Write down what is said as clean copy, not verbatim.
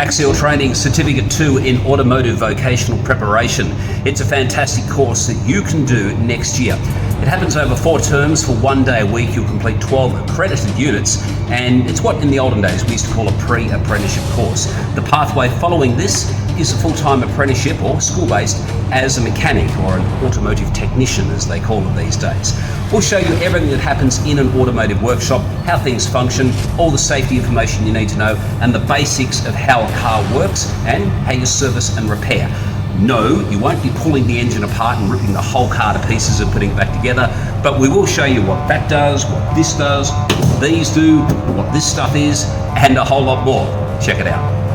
Axial Training Certificate II in Automotive Vocational Preparation. It's a fantastic course that you can do next year. It happens over 4 terms. For 1 day a week you'll complete 12 accredited units, and it's what in the olden days we used to call a pre-apprenticeship course. The pathway following this is a full-time apprenticeship or school-based as a mechanic or an automotive technician as they call it these days. We'll show you everything that happens in an automotive workshop, how things function, all the safety information you need to know, and the basics of how a car works and how you service and repair. No, you won't be pulling the engine apart and ripping the whole car to pieces and putting it back together, but we will show you what that does, what this does, what these do, what this stuff is, and a whole lot more. Check it out.